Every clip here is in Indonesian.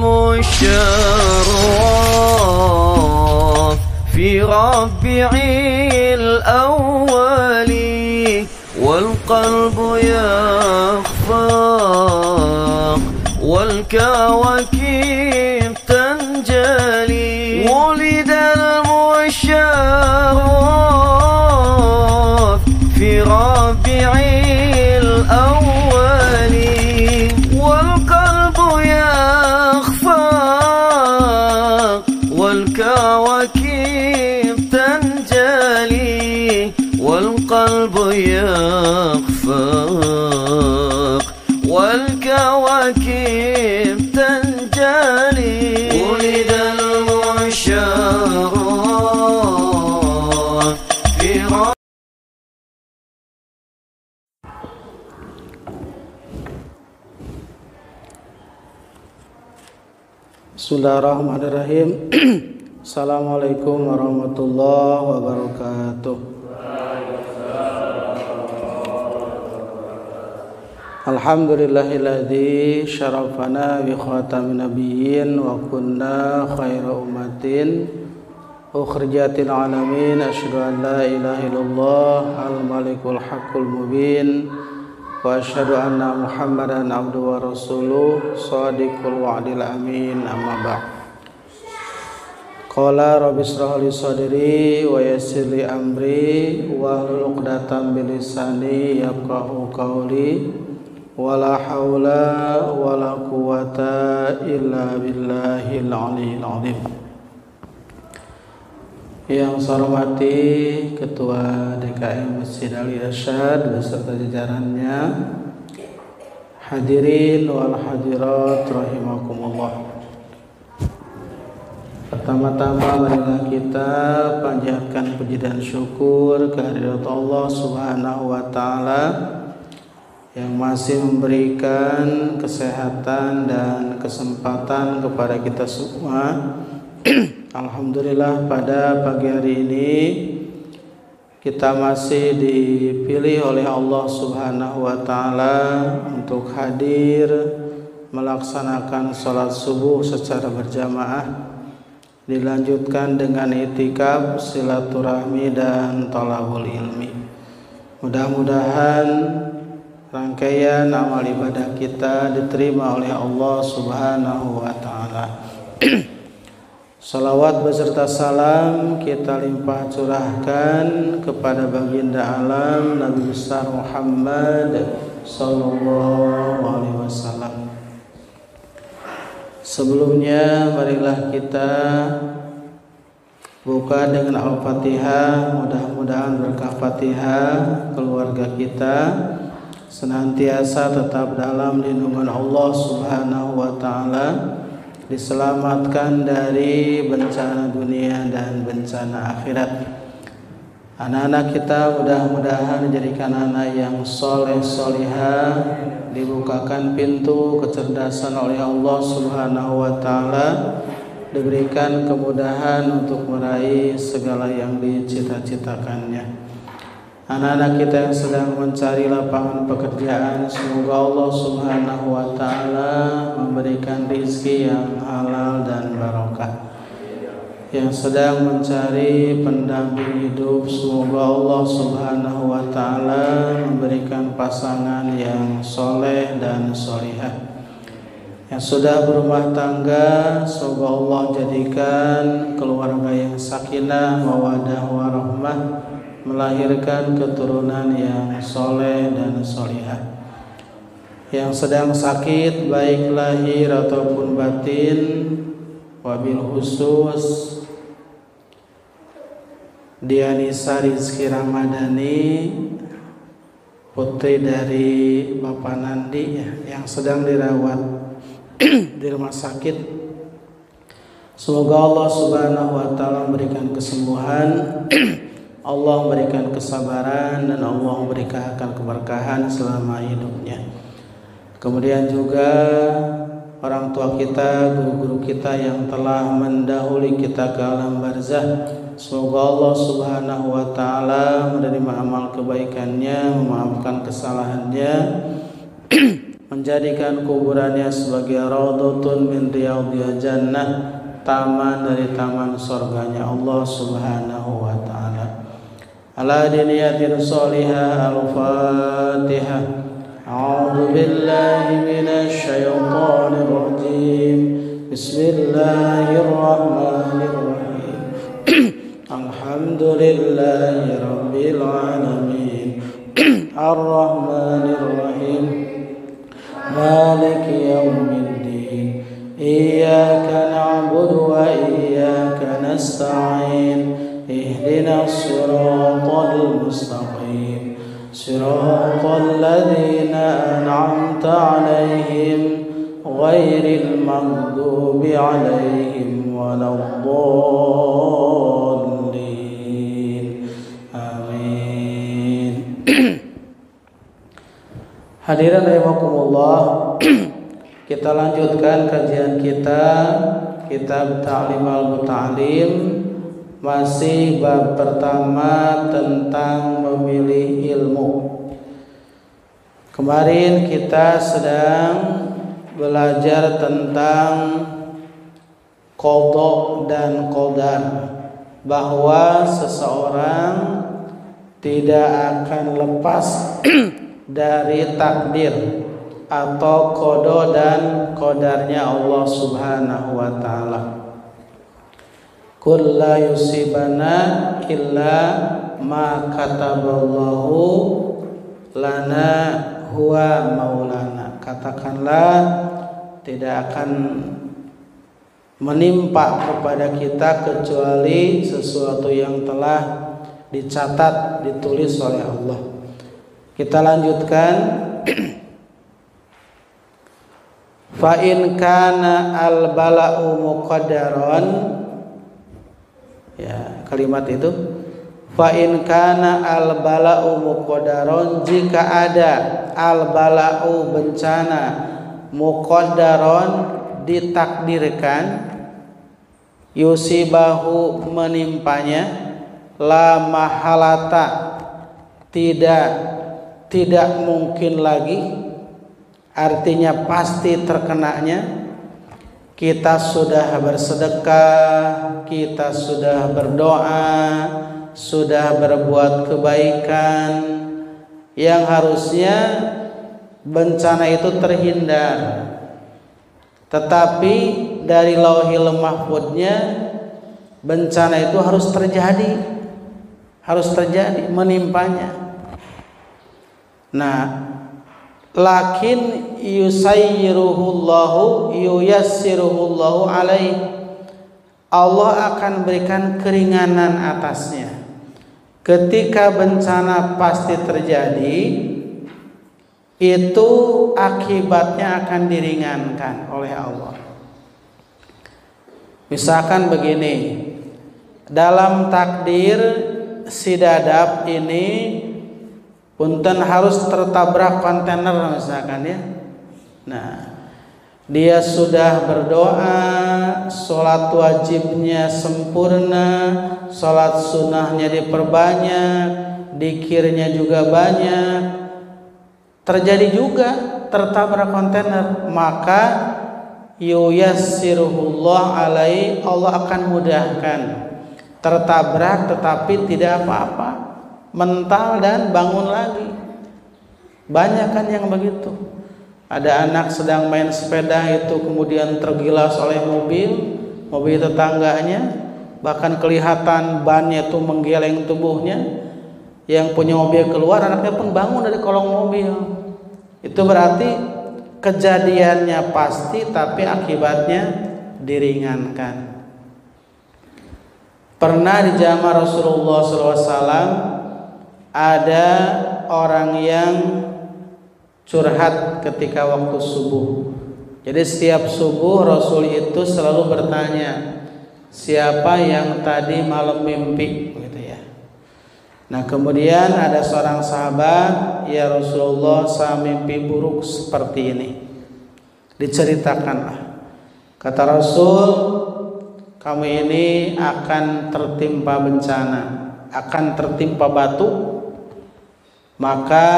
المشرف في ربيع الأول والقلب يخفق والكواكب تنجلي ولد المشرف في ربيع الأول والقلب يخفق والكواكب تنجلي والقلب يخفق والكواكب تنجلي ولد المشرف في Bismillahirrahmanirrahim. Assalamualaikum warahmatullahi wabarakatuh. Alhamdulillahilladzi syarafana bi khatamin nabiyyin wa kunna khaira ummatin ukhrijatil alamin. Asyhadu an la ilaha illallah al-malikul haqqul mubin wa asyhadu anna Muhammadan abduhu wa rasuluh shadiqul wa'dil amin. Amma ba'd. Qala rabbi shrah li sadri wa yassir li amri wa hlul 'uqdatam min lisani yafqahu qawli wa la haula wa la quwwata illa billahil aliyyil azim. Yang saya hormati Ketua DKM Masjid Al-Irsyad beserta jajarannya, hadirin wal hadirat rahimakumullah. Pertama-tama marilah kita panjatkan puji dan syukur kehadirat Allah Subhanahu wa taala yang masih memberikan kesehatan dan kesempatan kepada kita semua. Alhamdulillah pada pagi hari ini kita masih dipilih oleh Allah Subhanahu wa taala untuk hadir melaksanakan sholat subuh secara berjamaah, dilanjutkan dengan itikaf, silaturahmi dan thalabul ilmi. Mudah-mudahan rangkaian amal ibadah kita diterima oleh Allah Subhanahu wa taala. Salawat beserta salam kita limpah curahkan kepada baginda alam Nabi besar Muhammad sallallahu alaihi wasallam. Sebelumnya marilah kita buka dengan Al-Fatihah. Mudah-mudahan berkah Fatihah keluarga kita senantiasa tetap dalam lindungan Allah Subhanahu wa taala, diselamatkan dari bencana dunia dan bencana akhirat. Anak-anak kita mudah-mudahan dijadikan anak yang soleh solihah, dibukakan pintu kecerdasan oleh Allah Subhanahu wa taala, diberikan kemudahan untuk meraih segala yang dicita-citakannya. Anak-anak kita yang sedang mencari lapangan pekerjaan, semoga Allah Subhanahu wa taala memberikan rezeki yang halal dan barokah. Yang sedang mencari pendamping hidup, semoga Allah Subhanahu wa taala memberikan pasangan yang soleh dan solihah. Yang sudah berumah tangga, semoga Allah jadikan keluarga yang sakinah, mawaddah warahmah, melahirkan keturunan yang soleh dan solihah. Yang sedang sakit baik lahir ataupun batin, wabil khusus Dianisa Rizki Ramadhani, putri dari Bapak Nandi yang sedang dirawat di rumah sakit. Semoga Allah Subhanahu wa taala memberikan kesembuhan, Allah memberikan kesabaran, dan Allah memberikan keberkahan selama hidupnya. Kemudian juga orang tua kita, guru-guru kita yang telah mendahului kita ke alam barzah, semoga Allah Subhanahu wa taala menerima amal kebaikannya, memaafkan kesalahannya, menjadikan kuburannya sebagai raudhatun min riyadhil jannah, taman dari taman surganya Allah Subhanahu wa taala. Ala diniyatin sholihah. Al-Fatihah. A'udzu billahi minasy syaithanir rajim. Bismillahirrahmanirrahim. Alhamdulillahi rabbil alamin. Ar-Rahmanir Rahim. Maliki yaumiddin. Iyyaka na'budu wa iyyaka nasta'in. Ihdinas siratal mustaqim. Siratal ladzina an'amta 'alaihim ghairil maghdubi 'alaihim waladdallin. Amin. Hadirin rahimakumullah, kita lanjutkan kajian kita kitab Ta'lim al-Muta'allim, masih bab pertama tentang memilih ilmu. Kemarin kita sedang belajar tentang qada dan qadar, bahwa seseorang tidak akan lepas dari takdir atau qada dan qadarnya Allah Subhanahu wa taala. Qul la yusibana illa ma kataballahu lana huwa maulana. Katakanlah tidak akan menimpa kepada kita kecuali sesuatu yang telah dicatat, ditulis oleh Allah. Kita lanjutkan. Fa in kana al bala'u muqaddaran, ya, kalimat itu fa in kana al bala'u muqaddaran, jika ada al bala'u bencana, muqaddaran ditakdirkan, yusibahu menimpanya, la mahalata tidak mungkin lagi, artinya pasti terkenanya. Kita sudah bersedekah, kita sudah berdoa, sudah berbuat kebaikan yang harusnya bencana itu terhindar, tetapi dari lauhil mahfudnya bencana itu harus terjadi menimpanya. Nah, lakin yusayyiruhullahu yuyassiruhullahu alaih, Allah akan berikan keringanan atasnya. Ketika bencana pasti terjadi, itu akibatnya akan diringankan oleh Allah. Misalkan begini, dalam takdir si dadap ini punten harus tertabrak kontainer misalkan, ya. Nah, dia sudah berdoa, sholat wajibnya sempurna, sholat sunnahnya diperbanyak, dikirnya juga banyak, terjadi juga tertabrak kontainer, maka yuyassiruhullah alaihi, Allah akan mudahkan. Tertabrak tetapi tidak apa-apa, mental dan bangun lagi. Banyak kan yang begitu. Ada anak sedang main sepeda itu kemudian tergilas oleh mobil tetangganya, bahkan kelihatan bannya itu menggeleng tubuhnya. Yang punya mobil keluar, anaknya pun bangun dari kolong mobil. Itu berarti kejadiannya pasti tapi akibatnya diringankan. Pernah di zaman Rasulullah SAW ada orang yang curhat ketika waktu subuh. Jadi setiap subuh Rasul itu selalu bertanya, siapa yang tadi malam mimpi, gitu ya. Nah, kemudian ada seorang sahabat, ya Rasulullah, saya mimpi buruk seperti ini. Diceritakanlah. Kata Rasul, kamu ini akan tertimpa bencana, akan tertimpa batu. Maka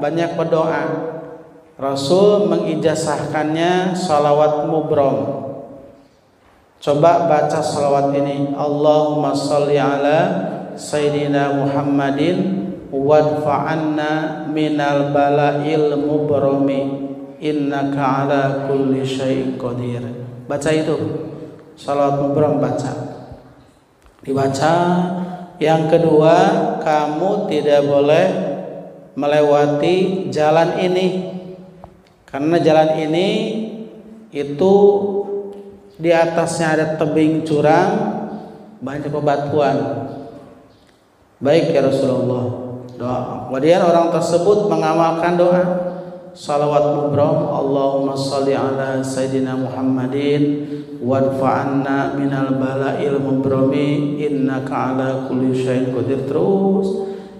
banyak berdoa, Rasul mengijazahkannya salawat mubrom. Coba baca salawat ini. Allahumma sholli ala Sayyidina Muhammadin wadfa'anna minal bala'il mubromi innaka ala kulli syai'in qadir. Baca itu salawat mubrom, baca, dibaca. Yang kedua, kamu tidak boleh melewati jalan ini, karena jalan ini itu di atasnya ada tebing curam, banyak bebatuan. Baik ya Rasulullah, doa. Kemudian orang tersebut mengamalkan doa salawat mubrom, Allahumma sholli ala Sayyidina Muhammadin wadfa'anna minal bala'il mubromi innaka ala kulli syai'in qadir. Terus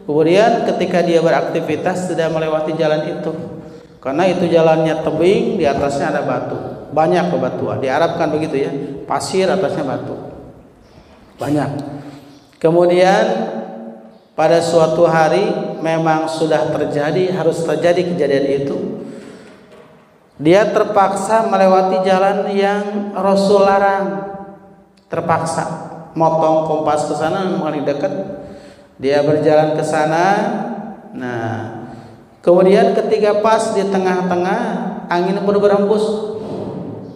kemudian ketika dia beraktivitas tidak melewati jalan itu, karena itu jalannya tebing, di atasnya ada batu, banyak bebatuan. Diharapkan begitu ya, pasir atasnya batu, banyak. Kemudian pada suatu hari memang sudah terjadi, harus terjadi kejadian itu. Dia terpaksa melewati jalan yang Rasul larang. Terpaksa motong kompas ke sana, paling dekat. Dia berjalan ke sana. Nah, kemudian ketika pas di tengah-tengah, angin pun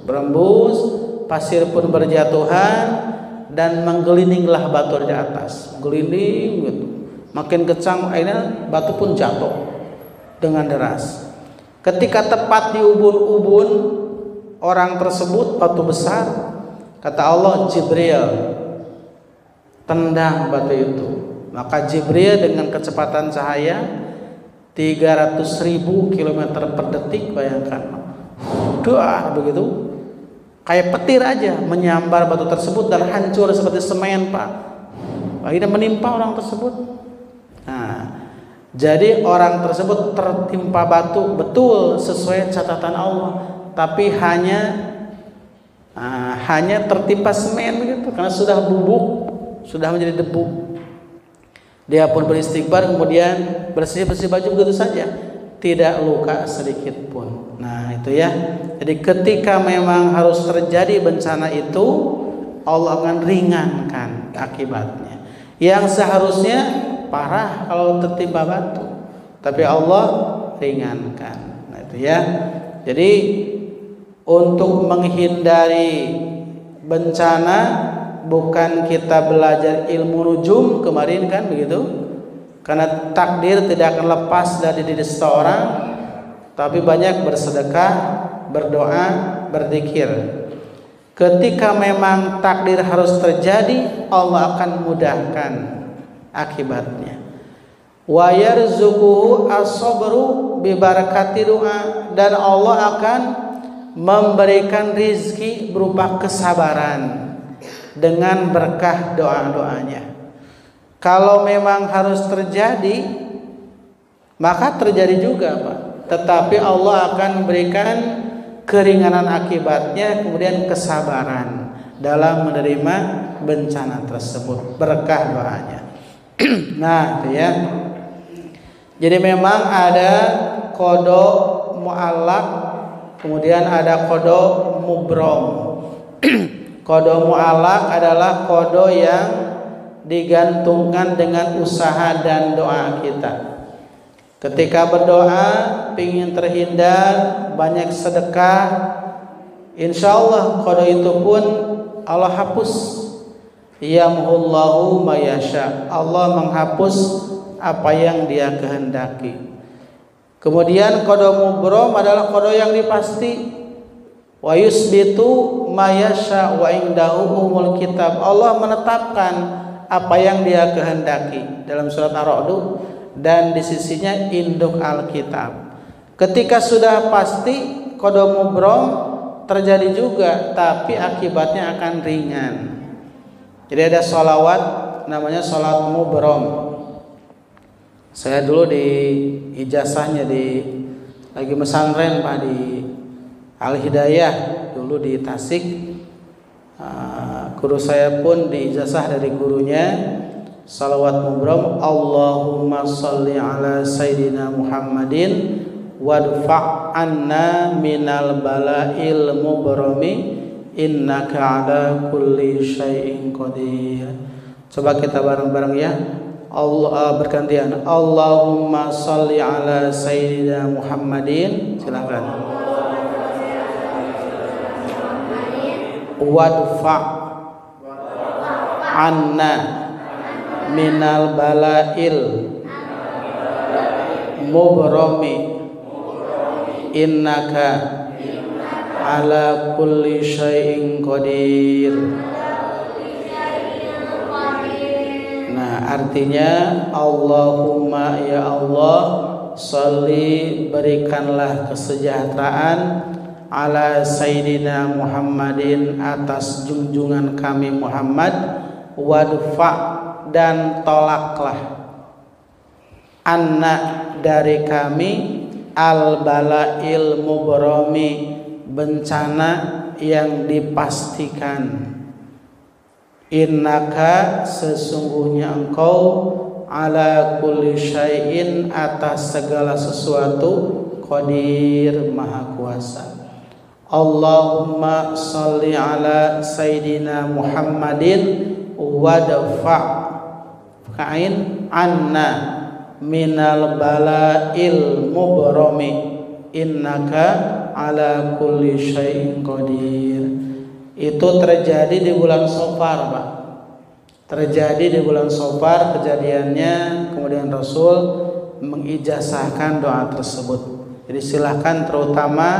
berembus, pasir pun berjatuhan dan menggelindinglah batu di atas, gelinding gitu. Makin kencang akhirnya batu pun jatuh dengan deras. Ketika tepat di ubun-ubun orang tersebut, batu besar, kata Allah, Jibril tendang batu itu. Maka Jibril dengan kecepatan cahaya 300.000 km per detik, bayangkan, doa begitu, kayak petir aja menyambar batu tersebut dan hancur seperti semen, Pak. Akhirnya menimpa orang tersebut. Nah, jadi orang tersebut tertimpa batu betul sesuai catatan Allah, tapi hanya tertimpa semen begitu, karena sudah bubuk, sudah menjadi debu. Dia pun beristighfar, kemudian bersih-bersih baju begitu saja, tidak luka sedikit pun. Nah itu ya. Jadi ketika memang harus terjadi bencana itu, Allah akan ringankan akibatnya. Yang seharusnya parah kalau tertimpa batu, tapi Allah ringankan. Nah itu ya. Jadi untuk menghindari bencana, bukan kita belajar ilmu nujum kemarin kan begitu, karena takdir tidak akan lepas dari diri seseorang, tapi banyak bersedekah, berdoa, berzikir. Ketika memang takdir harus terjadi, Allah akan mudahkan akibatnya. Wa yarzuquhu as-sabru bi barakati doa, dan Allah akan memberikan rizki berupa kesabaran dengan berkah doa-doanya. Kalau memang harus terjadi, maka terjadi juga, Pak. Tetapi Allah akan memberikan keringanan akibatnya, kemudian kesabaran dalam menerima bencana tersebut, berkah doanya. Nah, itu ya. Jadi memang ada qada mu'allaq, kemudian ada qada mubrom. Qada mu'allaq adalah qada yang digantungkan dengan usaha dan doa kita. Ketika berdoa ingin terhindar, banyak sedekah, insyaallah qada itu pun Allah hapus. Yamhullahu ma yasha, Allah menghapus apa yang Dia kehendaki. Kemudian qada mubrom adalah qada yang dipasti. Wa yusbitu ma yasha wa indahu umul kitab, Allah menetapkan apa yang Dia kehendaki dalam surat Ar-Ra'd, dan di sisinya induk Alkitab. Ketika sudah pasti qada mubrom terjadi juga, tapi akibatnya akan ringan. Jadi ada sholawat namanya sholat mubrom. Saya dulu di ijazahnya lagi pesantren, Pak, di Al Hidayah dulu di Tasik. Guru saya pun di ijazah dari gurunya salawat mubrom, Allahumma sholli ala Sayyidina Muhammadin wadfa' anna minal bala'il mubrami innaka ala kulli syai'in qadir. Coba kita bareng-bareng ya. Allah bergantian. Allahumma shalli ala sayyidina Muhammadin. Silakan. Wadfa' anna minal bala'il mubrami innaka ala kulli syai'in qadir. Nah, artinya Allahumma ya Allah, sholli berikanlah kesejahteraan ala sayyidina Muhammadin atas junjungan kami Muhammad, wadfa dan tolaklah anna dari kami al bala'il mubrami bencana yang dipastikan. Innaka sesungguhnya engkau ala kulli syai'in atas segala sesuatu qadir maha kuasa. Allahumma sholli ala sayyidina Muhammadin wadfa' kain anna minal bala'il mubrami innaka ala kulli syai'in qadir. Itu terjadi di bulan Safar, Pak. Terjadi di bulan Safar kejadiannya, kemudian Rasul mengijazahkan doa tersebut. Jadi silahkan, terutama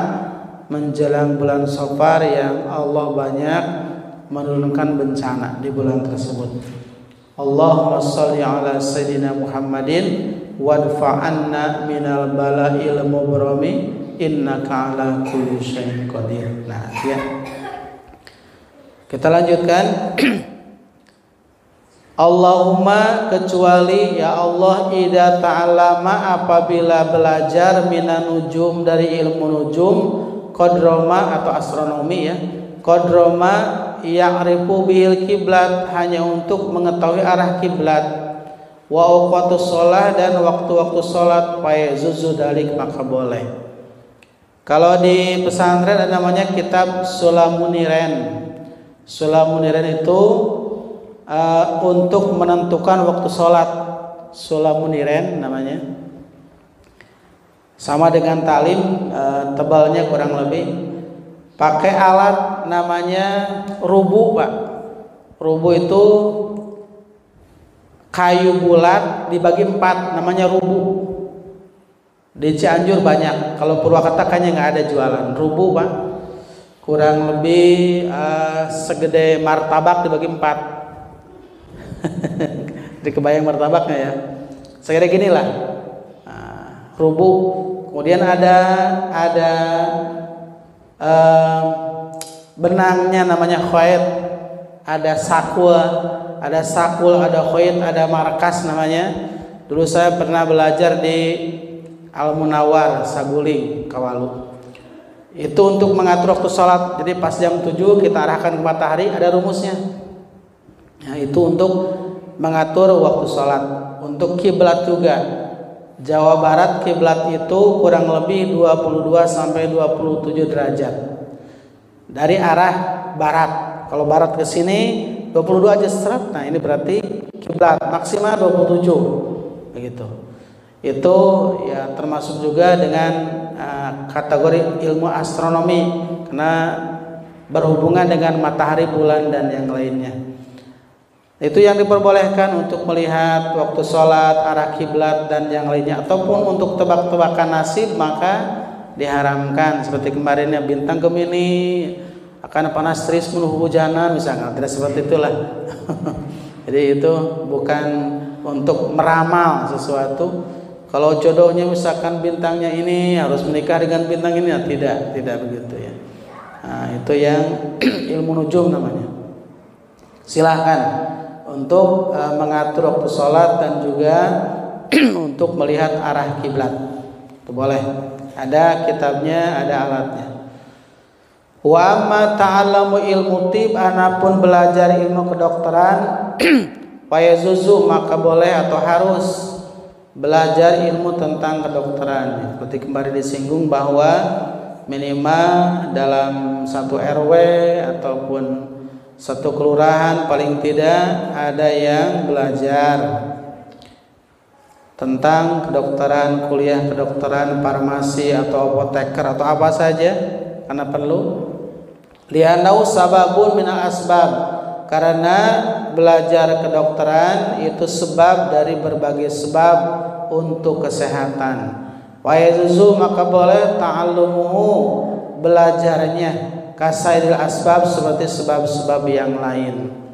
menjelang bulan Safar yang Allah banyak menurunkan bencana di bulan tersebut. Allahumma sholli ala sayyidina Muhammadin wadfa' anna minal bala'il mubrami innaka ala kulli syai'in qadir. Nah, ya. Kita lanjutkan. Allahumma kecuali ya Allah idza ta'allama apabila belajar minan nujum dari ilmu nujum qadroma atau astronomi ya. Qadroma ya'rifu bil kiblat hanya untuk mengetahui arah kiblat. Wa awqatus shalah dan waktu-waktu salat fa yazuzu dalik maka boleh. Kalau di pesantren ada namanya kitab Sulamuniren. Sulamuniren itu untuk menentukan waktu sholat. Sulamuniren namanya. Sama dengan talim, tebalnya kurang lebih. Pakai alat namanya rubu, Pak. Rubu itu kayu bulat dibagi 4, namanya rubu. Di Cianjur banyak. Kalau Purwakarta kayaknya nggak ada jualan rubu, Pak. Kurang lebih segede martabak dibagi 4. Jadi kebayang martabaknya ya. Segede gini lah. Rubu. Kemudian ada benangnya namanya khoit. Ada sakul, ada khoit, ada markas namanya. Dulu saya pernah belajar di Al Munawwar Saguling, Kawalu. Itu untuk mengatur waktu sholat. Jadi pas jam 7 kita arahkan ke matahari, ada rumusnya. Nah, itu untuk mengatur waktu sholat. Untuk kiblat juga, Jawa Barat kiblat itu kurang lebih 22 sampai 27 derajat dari arah barat. Kalau barat ke sini 22 aja seret. Nah, ini berarti kiblat maksimal 27 begitu. Itu ya termasuk juga dengan kategori ilmu astronomi karena berhubungan dengan matahari, bulan dan yang lainnya. Itu yang diperbolehkan untuk melihat waktu sholat, arah kiblat dan yang lainnya. Ataupun untuk tebak-tebakan nasib maka diharamkan. Seperti kemarinnya bintang Gemini akan panas teris menuju hujanan misalkan. Tidak seperti itulah. Jadi itu bukan untuk meramal sesuatu. Kalau jodohnya misalkan bintangnya ini harus menikah dengan bintang ini, ya tidak begitu ya. Nah, itu yang ilmu nujum namanya. Silahkan untuk mengatur waktu sholat dan juga untuk melihat arah kiblat. Itu boleh. Ada kitabnya, ada alatnya. Wa amma ta'allamu ilmu tib, anapun belajar ilmu kedokteran, fa yazuzu maka boleh atau harus belajar ilmu tentang kedokteran. Seperti kemarin disinggung bahwa minimal dalam satu RW ataupun satu kelurahan paling tidak ada yang belajar tentang kedokteran, kuliah kedokteran, farmasi atau apoteker atau apa saja, karena perlu. Li'annahu sababun minal asbab, karena belajar kedokteran itu sebab dari berbagai sebab untuk kesehatan. Wa yajuzu, maka boleh ta'allumuhu, belajarnya, kasairil asbab, seperti sebab-sebab yang lain.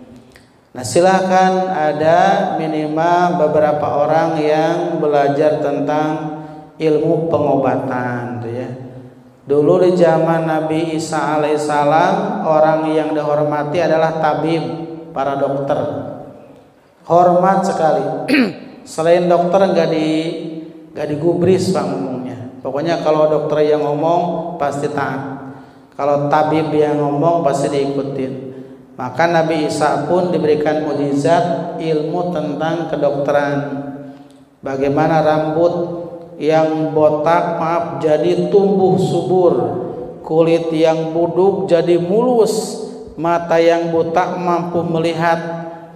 Nah, silakan ada minimal beberapa orang yang belajar tentang ilmu pengobatan, ya. Dulu di zaman Nabi Isa alaihissalam, orang yang dihormati adalah tabib, para dokter. Hormat sekali. Selain dokter nggak digubris Pak ngomongnya. Pokoknya kalau dokter yang ngomong pasti taat. Kalau tabib yang ngomong pasti diikutin. Maka Nabi Isa pun diberikan mukjizat ilmu tentang kedokteran. Bagaimana rambut yang botak jadi tumbuh subur, kulit yang buduk jadi mulus, mata yang buta mampu melihat,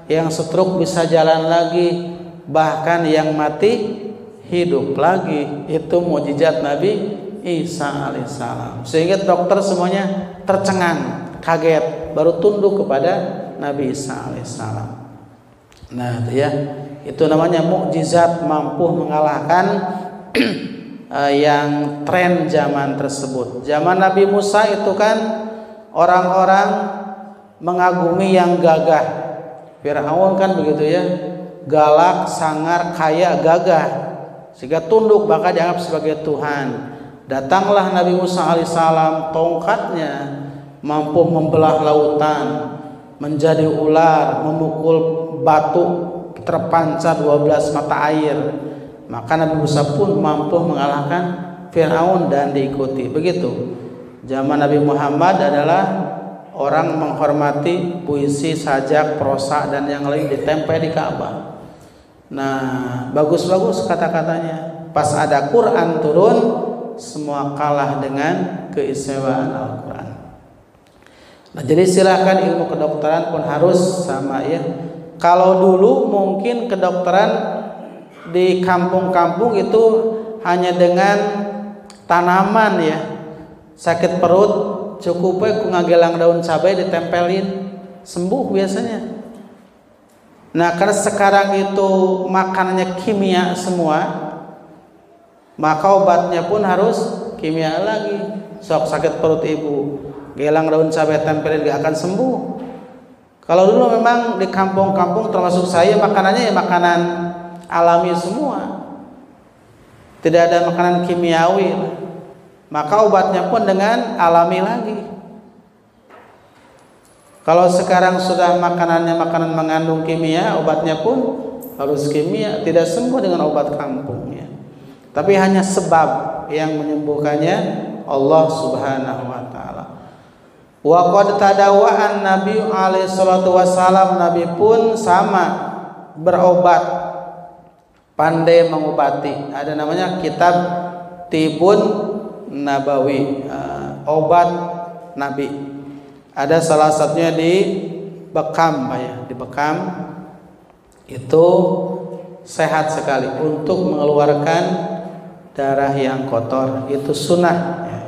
yang stroke bisa jalan lagi, bahkan yang mati hidup lagi. Itu mukjizat Nabi Isa alaihissalam. Sehingga dokter semuanya tercengang, kaget, baru tunduk kepada Nabi Isa alaihissalam. Nah, itu ya, itu namanya mukjizat, mampu mengalahkan yang tren zaman tersebut. Zaman Nabi Musa itu kan orang-orang mengagumi yang gagah. Firaun kan begitu ya, galak, sangar, kaya, gagah, sehingga tunduk, maka dianggap sebagai Tuhan. Datanglah Nabi Musa alaihissalam, tongkatnya mampu membelah lautan menjadi ular, memukul batu terpancar 12 mata air. Maka Nabi Musa pun mampu mengalahkan Firaun dan diikuti. Begitu. Zaman Nabi Muhammad adalah orang menghormati puisi, sajak, prosa dan yang lain ditempel di Ka'bah. Nah, bagus-bagus kata-katanya. Pas ada Quran turun, semua kalah dengan keistimewaan Al-Quran. Nah, jadi silakan ilmu kedokteran pun harus sama ya. Kalau dulu mungkin kedokteran di kampung-kampung itu hanya dengan tanaman ya. Sakit perut cukup ku ngagelang daun cabai ditempelin, sembuh biasanya. Nah, karena sekarang itu makanannya kimia semua, maka obatnya pun harus kimia lagi. Sok sakit perut ibu, gelang daun cabai tempelin gak akan sembuh. Kalau dulu memang di kampung-kampung termasuk saya, makanannya ya makanan alami semua, tidak ada makanan kimiawi, maka obatnya pun dengan alami lagi. Kalau sekarang sudah makanannya makanan mengandung kimia, obatnya pun harus kimia, tidak sembuh dengan obat kampungnya. Tapi hanya sebab yang menyembuhkannya Allah Subhanahu wa taala. Wa qad tadawwa'an Nabi alaihi salatu wasallam, Nabi pun sama berobat, pandai mengobati. Ada namanya kitab Tibun Nabawi, obat Nabi. Ada salah satunya di Bekam, Pak ya. Di Bekam itu sehat sekali untuk mengeluarkan darah yang kotor. Itu sunnah ya.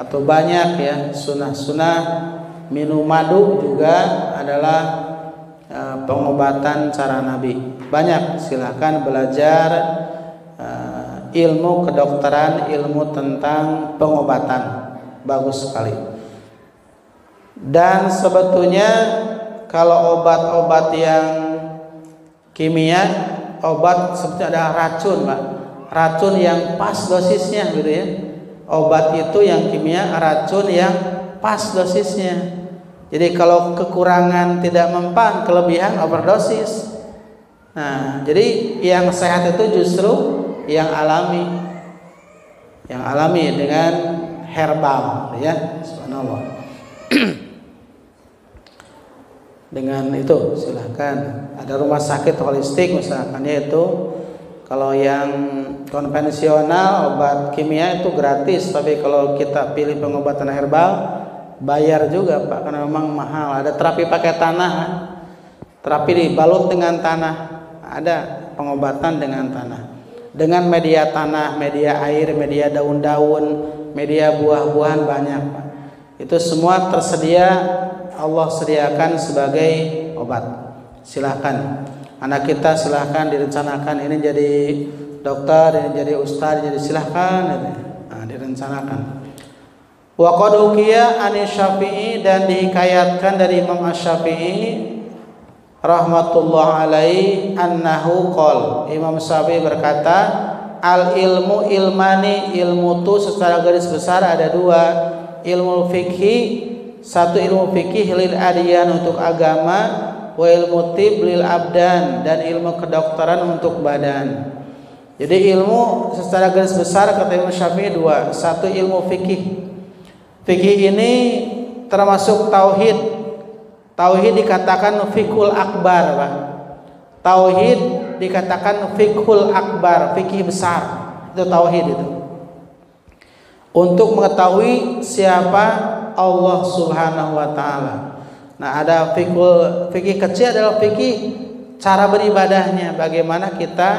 Atau banyak ya sunnah-sunnah. Minum madu juga adalah pengobatan cara Nabi. Banyak, silahkan belajar ilmu kedokteran, ilmu tentang pengobatan, bagus sekali. Dan sebetulnya kalau obat-obat yang kimia, obat seperti ada racun Pak, racun yang pas dosisnya gitu ya. Obat itu yang kimia, racun yang pas dosisnya. Jadi kalau kekurangan tidak mempan, kelebihan overdosis. Nah, jadi yang sehat itu justru yang alami. Yang alami dengan herbal ya. Subhanallah. Dengan itu silahkan. Ada rumah sakit holistik misalkan, yaitu Kalau yang konvensional obat kimia itu gratis, tapi kalau kita pilih pengobatan herbal bayar juga Pak, karena memang mahal. Ada terapi pakai tanah, terapi dibalut dengan tanah, ada pengobatan dengan tanah, dengan media tanah, media air, media daun-daun, media buah-buahan banyak Pak. Itu semua tersedia, Allah sediakan sebagai obat. Silahkan anak kita, silahkan direncanakan ini jadi dokter, ini jadi ustaz, jadi silahkan direncanakan. Wa qad uqiya an Syafi'i, dan dihikayatkan dari Imam Asy-Syafi'i rahmatullah alaihi annahu qol, Imam Syafi'i berkata, al ilmu ilmani, ilmu itu secara garis besar ada dua, ilmu fikih, satu ilmu fikih lil adyan untuk agama, wa ilmu tib lil abdan, dan ilmu kedokteran untuk badan. Jadi ilmu secara garis besar kata Imam Syafi'i dua, satu ilmu fikih. Fikih ini termasuk tauhid. Tauhid dikatakan fiqhul akbar, Pak. Tauhid dikatakan fiqhul akbar, fikih besar. Itu tauhid itu. Untuk mengetahui siapa Allah Subhanahu wa taala. Nah, ada fikih kecil adalah fikih cara beribadahnya, bagaimana kita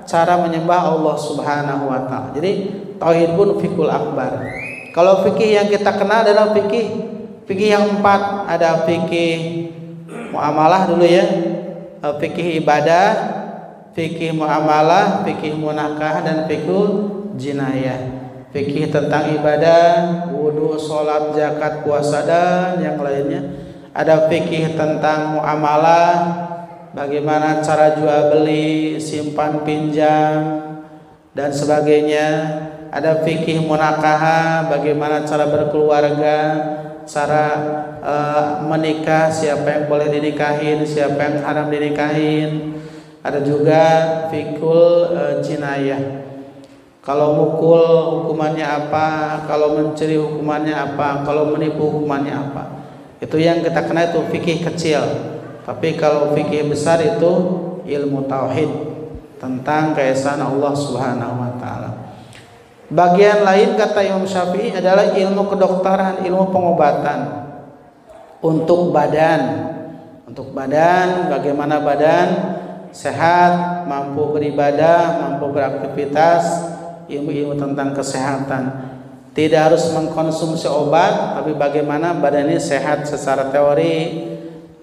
cara menyembah Allah Subhanahu wa taala. Jadi tauhid pun fikul akbar. Kalau fikih yang kita kenal adalah fikih yang empat, ada fikih muamalah dulu ya, fikih ibadah, fikih muamalah, fikih munakah, dan fikih jinayah. Fikih tentang ibadah, wudu, sholat, zakat, puasa, dan yang lainnya. Ada fikih tentang muamalah, bagaimana cara jual beli, simpan pinjam, dan sebagainya. Ada fikih munakaha, bagaimana cara berkeluarga, cara menikah, siapa yang boleh dinikahin, siapa yang haram dinikahin. Ada juga fikul jinayah. Kalau mukul hukumannya apa, kalau mencuri hukumannya apa, kalau menipu hukumannya apa. Itu yang kita kenal, itu fikih kecil. Tapi kalau fikih besar itu ilmu tauhid tentang keesaan Allah Subhanahu wa taala. Bagian lain kata Imam Syafi'i adalah ilmu kedokteran, ilmu pengobatan untuk badan. Untuk badan, bagaimana badan sehat, mampu beribadah, mampu beraktivitas, ilmu-ilmu tentang kesehatan. Tidak harus mengkonsumsi obat, tapi bagaimana badan ini sehat secara teori,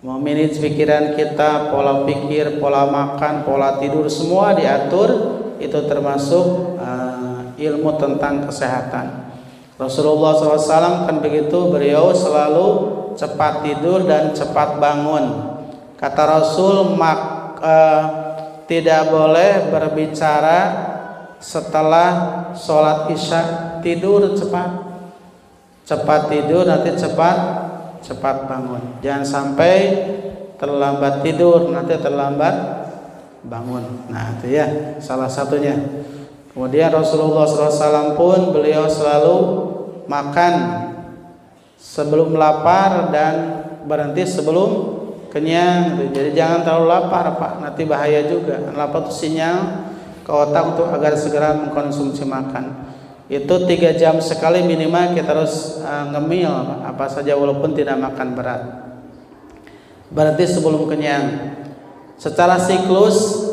memanage pikiran kita, pola pikir, pola makan, pola tidur, semua diatur. Itu termasuk ilmu tentang kesehatan. Rasulullah SAW kan begitu, beliau selalu cepat tidur dan cepat bangun. Kata Rasul, tidak boleh berbicara setelah sholat isya. Tidur cepat tidur, nanti cepat bangun. Jangan sampai terlambat tidur, nanti terlambat bangun. Nah itu ya salah satunya. Kemudian Rasulullah SAW pun beliau selalu makan sebelum lapar dan berhenti sebelum kenyang. Jadi jangan terlalu lapar Pak, nanti bahaya juga. Lapar itu sinyal ke otak untuk agar segera mengkonsumsi makan. Itu 3 jam sekali minimal kita harus ngemil apa saja walaupun tidak makan berat. Berarti sebelum kenyang. Secara siklus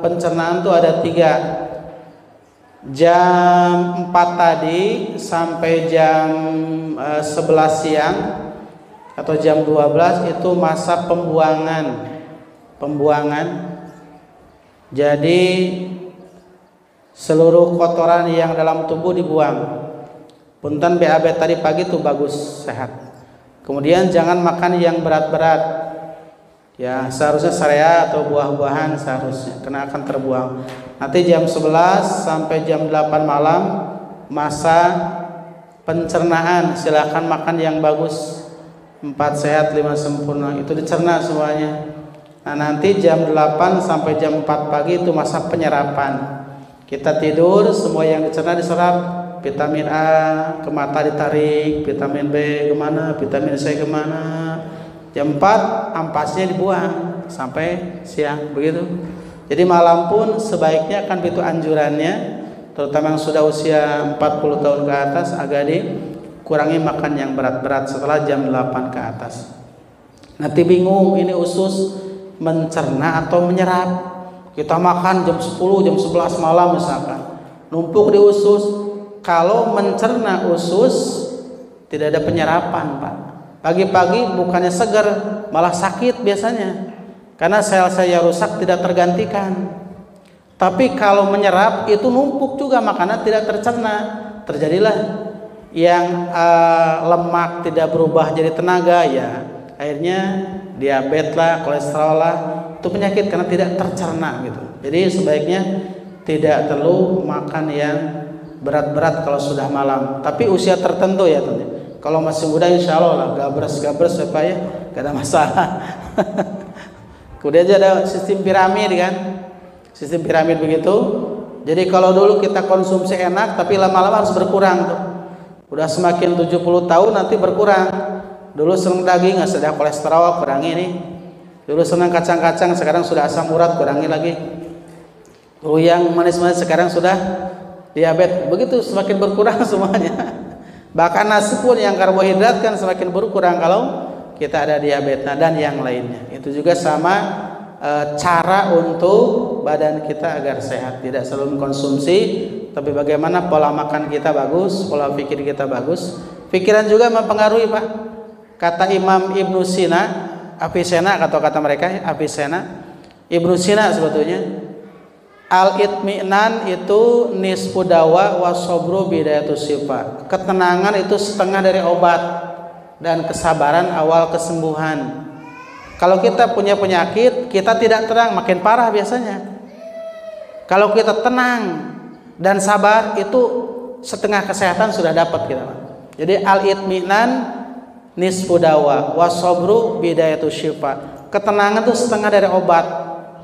pencernaan itu ada 3. Jam 4 tadi sampai jam 11 siang atau jam 12 itu masa pembuangan. Jadi seluruh kotoran yang dalam tubuh dibuang. Punten BAB tadi pagi itu bagus, sehat. Kemudian jangan makan yang berat-berat. Ya, seharusnya sereal atau buah-buahan seharusnya, karena akan terbuang. Nanti jam 11 sampai jam 8 malam masa pencernaan, silakan makan yang bagus. 4 sehat 5 sempurna, itu dicerna semuanya. Nah, nanti jam 8 sampai jam 4 pagi itu masa penyerapan. Kita tidur, semua yang dicerna diserap. Vitamin A ke mata ditarik, vitamin B kemana, vitamin C kemana. Jam 4 ampasnya dibuang sampai siang begitu. Jadi malam pun sebaiknya kan itu anjurannya, terutama yang sudah usia 40 tahun ke atas agak dikurangi makan yang berat-berat setelah jam 8 ke atas. Nanti bingung ini usus mencerna atau menyerap. Kita makan jam 10, jam 11 malam misalkan, numpuk di usus. Kalau mencerna usus tidak ada penyerapan, Pak. Pagi-pagi bukannya segar, malah sakit biasanya. Karena sel-sel yang rusak tidak tergantikan. Tapi kalau menyerap itu numpuk juga makanan tidak tercerna. Terjadilah yang lemak tidak berubah jadi tenaga, ya akhirnya diabetes lah, kolesterol lah, itu penyakit karena tidak tercerna gitu. Jadi sebaiknya tidak terlalu makan yang berat-berat kalau sudah malam. Tapi usia tertentu ya tentunya. Kalau masih muda insya Allah lah gabres apa ya, gak ada masalah. Kemudian ada sistem piramid kan, sistem piramid begitu. Jadi kalau dulu kita konsumsi enak, tapi lama-lama harus berkurang tuh. Udah semakin 70 tahun nanti berkurang. Dulu senang daging, nggak sedang kolesterol, kurangi nih. Dulu senang kacang-kacang, sekarang sudah asam urat, kurangi lagi. Dulu yang manis-manis, sekarang sudah diabetes. Begitu semakin berkurang semuanya. Bahkan nasi pun yang karbohidrat kan semakin berkurang kalau kita ada diabetes dan yang lainnya. Itu juga sama cara untuk badan kita agar sehat, tidak selalu mengkonsumsi, tapi bagaimana pola makan kita bagus, pola pikir kita bagus. Pikiran juga mempengaruhi, Pak. Kata Imam Ibnu Sina, Avicenna atau kata mereka Avicenna, Ibnu Sina sebetulnya, al-itminan itu nisfu dawa wa sabru bidayatus syifa. Ketenangan itu setengah dari obat dan kesabaran awal kesembuhan. Kalau kita punya penyakit, kita tidak tenang, makin parah biasanya. Kalau kita tenang dan sabar, itu setengah kesehatan sudah dapat kita. Jadi al-itminan nisfu dawa wa sabru bidayatus syifa. Ketenangan itu setengah dari obat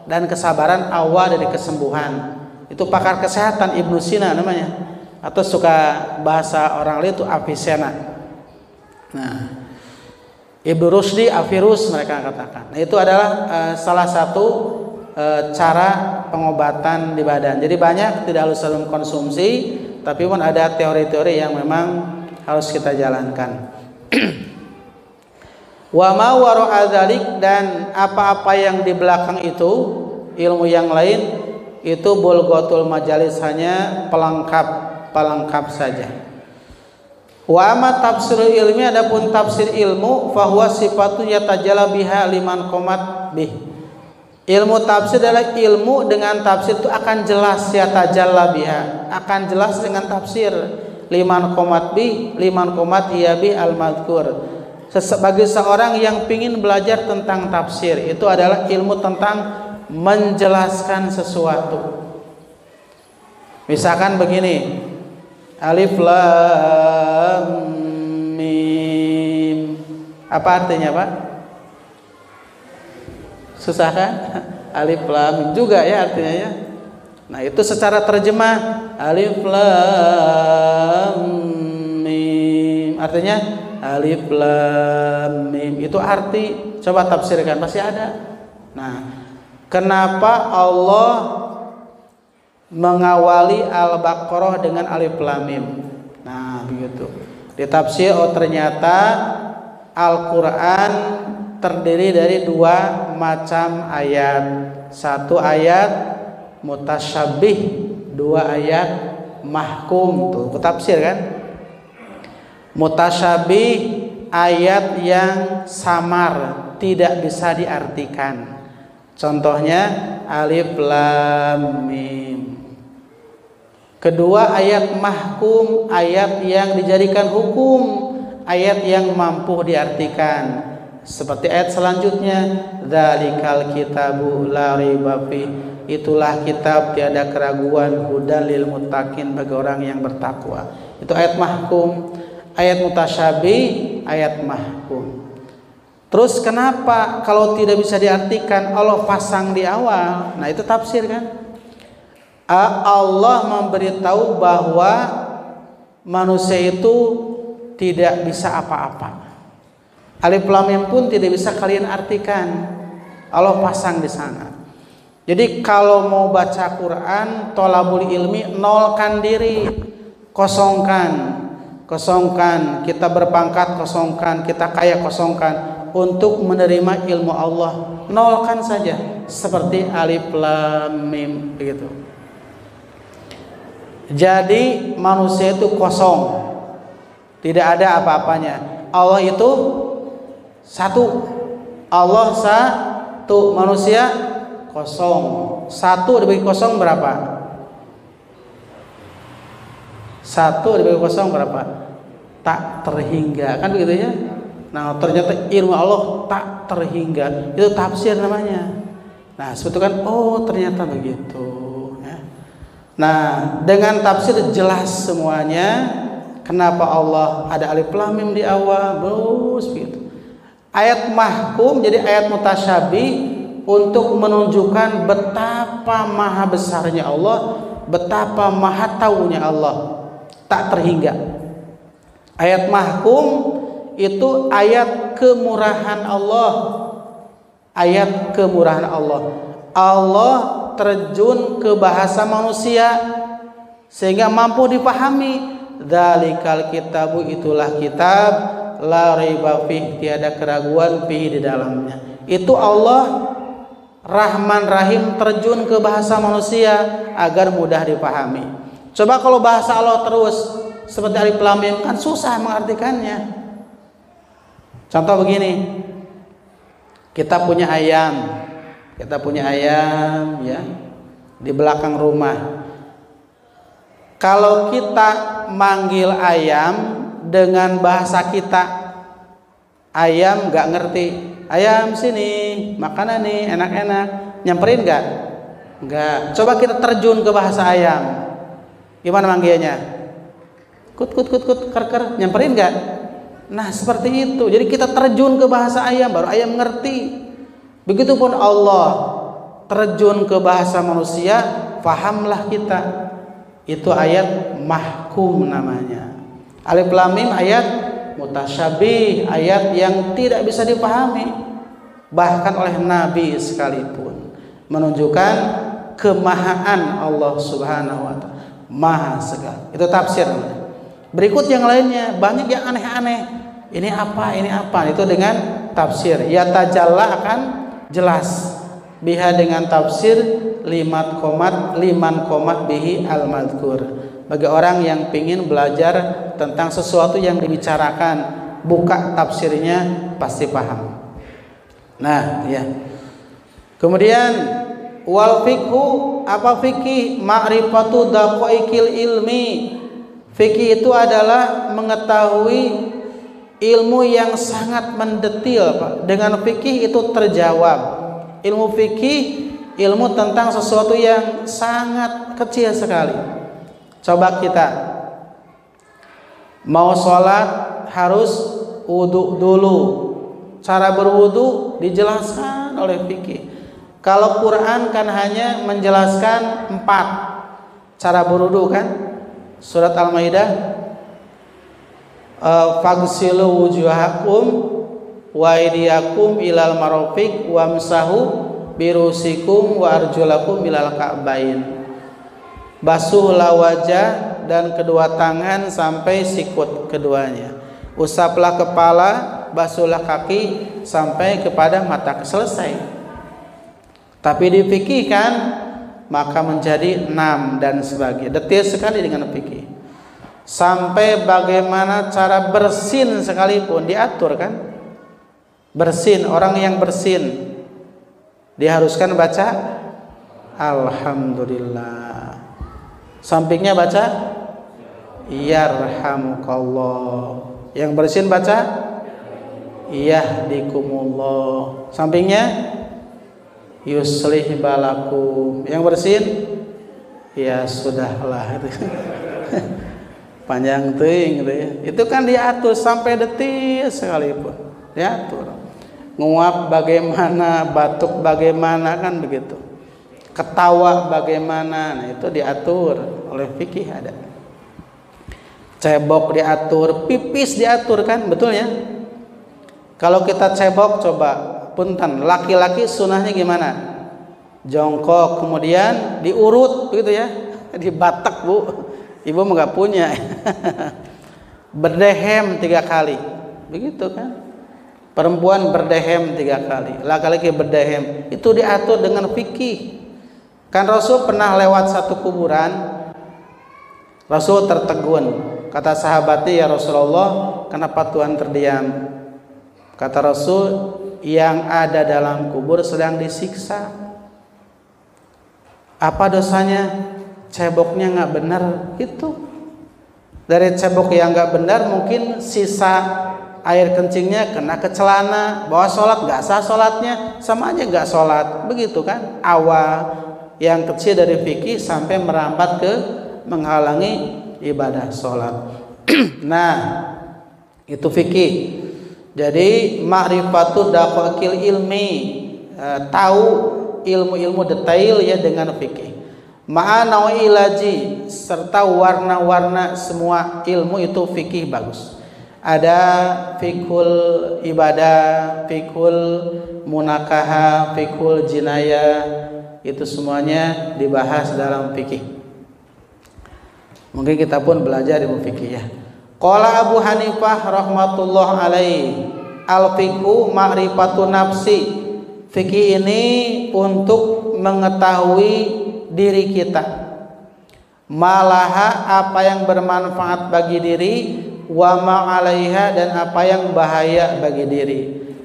dan kesabaran awal dari kesembuhan. Itu pakar kesehatan Ibnu Sina namanya, atau suka bahasa orang lain itu Avicenna. Nah, Ibnu Rusdi Avirus mereka katakan. Nah, itu adalah salah satu cara pengobatan di badan. Jadi banyak, tidak harus selalu konsumsi, tapi pun ada teori-teori yang memang harus kita jalankan. Wa ma wara'a dzalik, dan apa-apa yang di belakang itu, ilmu yang lain itu bulghatul majalis, hanya pelengkap saja. Wa amma tafsirul ilmi, adapun tafsir ilmu, fahuwa sifatu yatajalla biha liman qamat bih. Ilmu tafsir adalah ilmu dengan tafsir itu akan jelas, yatajalla biha, akan jelas dengan tafsir. Liman qamat bih, liman qamat iya bih al-madhkur. Bagi seorang yang ingin belajar tentang tafsir, itu adalah ilmu tentang menjelaskan sesuatu. Misalkan begini, alif lam mim, apa artinya, Pak? Susah kan? Alif lam mim juga ya artinya ya. Nah, itu secara terjemah alif lam mim artinya alif lam mim, itu arti, coba tafsirkan, pasti ada. Nah, kenapa Allah mengawali Al-Baqarah dengan alif lam mim? Nah, begitu. Di tafsir, oh ternyata Al-Qur'an terdiri dari dua macam ayat. Satu ayat mutasyabih, dua ayat mahkum. Tuh, tafsir kan? Mutasyabih, ayat yang samar, tidak bisa diartikan. Contohnya alif lam mim. Kedua ayat mahkum, ayat yang dijadikan hukum, ayat yang mampu diartikan. Seperti ayat selanjutnya, dzalikal kitabu la raiba fi, itulah kitab tiada keraguan, hudal lil muttaqin, bagi orang yang bertakwa. Itu ayat mahkum. Ayat mutasyabih, ayat mahkum. Terus kenapa kalau tidak bisa diartikan Allah pasang di awal? Nah, itu tafsir kan? Allah memberitahu bahwa manusia itu tidak bisa apa-apa. Alif lam mim pun tidak bisa kalian artikan. Allah pasang di sana. Jadi kalau mau baca Quran, tolabul ilmi, nolkan diri, kosongkan, kita berpangkat kosongkan, kita kaya kosongkan, untuk menerima ilmu Allah, nolkan saja, seperti alif lam mim begitu. Jadi manusia itu kosong, tidak ada apa-apanya. Allah itu satu, Allah satu, manusia kosong. Satu dibagi kosong berapa? Satu dibagi kosong berapa? Tak terhingga, kan begitu ya. Nah ternyata ilmu Allah tak terhingga, itu tafsir namanya. Nah sebetulnya kan, oh ternyata begitu. Nah, dengan tafsir jelas semuanya. Kenapa Allah ada alif lam mim di awal, terus begitu. Ayat mahkum jadi ayat mutasyabih untuk menunjukkan betapa maha besarnya Allah, betapa maha taunya Allah, tak terhingga. Ayat mahkum itu ayat kemurahan Allah. Ayat kemurahan Allah. Allah terjun ke bahasa manusia sehingga mampu dipahami. Dzalikal kitabu, itulah kitab, la raiba fih, tiada keraguan fihi di dalamnya. Itu Allah Rahman Rahim terjun ke bahasa manusia agar mudah dipahami. Coba kalau bahasa Allah terus seperti alif lam mim, kan susah mengartikannya. Contoh begini, kita punya ayam ya di belakang rumah. Kalau kita manggil ayam dengan bahasa kita, ayam nggak ngerti. Ayam sini, makanan nih enak-enak, nyamperin nggak? Nggak. Coba kita terjun ke bahasa ayam, gimana manggilnya? Kut kut kut kut, ker ker, nyamperin nggak? Nah seperti itu. Jadi kita terjun ke bahasa ayam, baru ayam ngerti. Begitupun Allah terjun ke bahasa manusia, fahamlah kita. Itu ayat mahkum namanya. Alif lam mim ayat mutasyabih, ayat yang tidak bisa dipahami bahkan oleh Nabi sekalipun, menunjukkan kemahaan Allah Subhanahu wa ta'ala, maha segala. Itu tafsir. Berikut yang lainnya banyak yang aneh-aneh. Ini apa? Itu dengan tafsir. Ya tajalla akan jelas biha dengan tafsir liman komat bihi al-madhkur. Bagi orang yang ingin belajar tentang sesuatu yang dibicarakan, buka tafsirnya pasti paham. Nah, ya. Kemudian wal fiqhu, apa fikih? Ma'rifatu daqaiqil ilmi. Fikih itu adalah mengetahui ilmu yang sangat mendetil, Pak. Dengan fikih itu terjawab. Ilmu fikih, ilmu tentang sesuatu yang sangat kecil sekali. Coba kita mau sholat harus wudu dulu. Cara berwudu dijelaskan oleh fikih. Kalau Quran kan hanya menjelaskan 4 cara berwudu kan. Surat Al-Maidah, fagsilu wujuhakum wa aydiyakum ilal marafiq wamsahu birusikum wa arjulakum ilal ka'bain. Basuhlah wajah dan kedua tangan sampai sikut keduanya. Usaplah kepala, basuhlah kaki sampai kepada mata. Selesai. Tapi difikihkan maka menjadi 6 dan sebagainya. Detail sekali dengan fikih. Sampai bagaimana cara bersin sekalipun diatur kan. Bersin, orang yang bersin diharuskan baca alhamdulillah. Sampingnya baca yarhamukallah. Yang bersin baca yahdikumullah. Sampingnya yuslih balakum. Yang bersin ya sudahlah. Panjang ting gitu ya. Itu kan diatur sampai detil sekalipun. Diatur. Nguap bagaimana, batuk bagaimana kan begitu. Ketawa bagaimana, nah itu diatur oleh fikih ada. Cebok diatur, pipis diatur kan, betul ya? Kalau kita cebok coba, punten, laki-laki sunahnya gimana? jongkok, kemudian diurut begitu ya, dibatek Bu, ibu nggak punya. Berdehem 3 kali, begitu kan? Perempuan berdehem 3 kali, laki-laki berdehem. Itu diatur dengan fikih. Kan Rasul pernah lewat satu kuburan, Rasul tertegun. Kata sahabatnya, ya Rasulullah, kenapa Tuhan terdiam? Kata Rasul, yang ada dalam kubur sedang disiksa. Apa dosanya? Ceboknya nggak benar, gitu. Dari cebok yang nggak benar, mungkin sisa air kencingnya kena ke celana, bawa sholat nggak sah sholatnya, sama aja nggak sholat, begitu kan? Awal yang kecil dari fikih sampai merambat ke menghalangi ibadah sholat. Nah, itu fikih. Jadi ma'rifatu daqaqil ilmi, tahu ilmu-ilmu detail ya dengan fikih. Ma'ana ilaji, serta warna-warna semua ilmu itu fikih bagus. Ada fikul ibadah, fikul munakaha, fikul jinayah, itu semuanya dibahas dalam fikih. Mungkin kita pun belajar ilmu fikih ya. Qala Abu Hanifah rahmatullah alaihi, al-fiqhu ma'rifatu nafsi. Fikih ini untuk mengetahui diri kita. Malaha, apa yang bermanfaat bagi diri, wa ma'alaiha, dan apa yang bahaya bagi diri.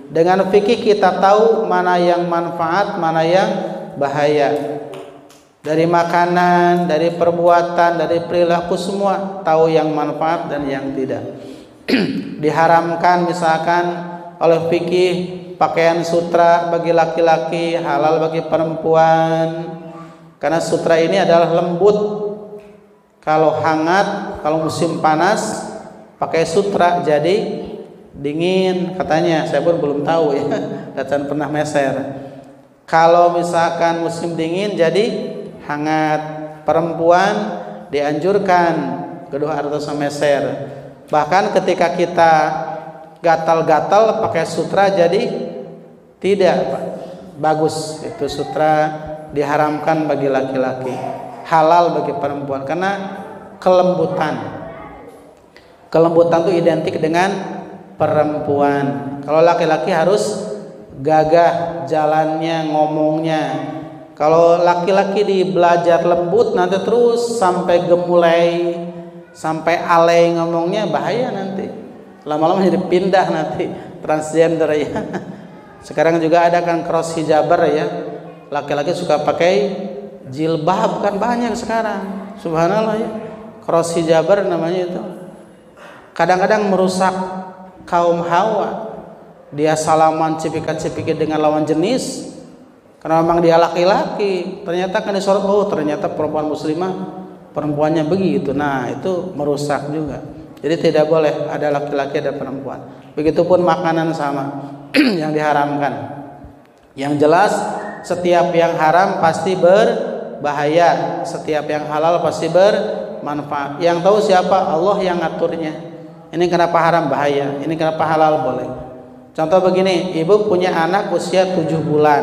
Dengan fikih kita tahu mana yang manfaat, mana yang bahaya. Dari makanan, dari perbuatan, dari perilaku, semua tahu yang manfaat dan yang tidak. Diharamkan misalkan oleh fikih pakaian sutra bagi laki-laki, halal bagi perempuan. Karena sutra ini adalah lembut. Kalau hangat, kalau musim panas pakai sutra jadi dingin katanya. Saya pun belum tahu ya, dan pernah meser. Kalau misalkan musim dingin jadi hangat. Perempuan dianjurkan kedua artos meser. Bahkan ketika kita gatal-gatal pakai sutra jadi tidak bagus. Itu sutra diharamkan bagi laki-laki, halal bagi perempuan karena kelembutan. Kelembutan itu identik dengan perempuan. Kalau laki-laki harus gagah jalannya, ngomongnya. Kalau laki-laki belajar lembut nanti terus sampai gemulai, sampai alay ngomongnya, bahaya nanti. Lama-lama jadi pindah nanti transgender ya. Sekarang juga ada kan cross hijaber ya. Laki-laki suka pakai jilbab kan banyak sekarang. Subhanallah ya. Cross hijaber namanya itu. Kadang-kadang merusak kaum Hawa. Dia salaman cipika-cipiki dengan lawan jenis karena memang dia laki-laki. Ternyata kan disorot, oh ternyata perempuan muslimah perempuannya begitu. Nah itu merusak juga. Jadi tidak boleh ada laki-laki ada perempuan. Begitupun makanan sama yang diharamkan. Yang jelas setiap yang haram pasti berbahaya, setiap yang halal pasti bermanfaat. Yang tahu siapa? Allah yang ngaturnya. Ini kenapa haram bahaya, ini kenapa halal boleh. Contoh begini, ibu punya anak usia 7 bulan,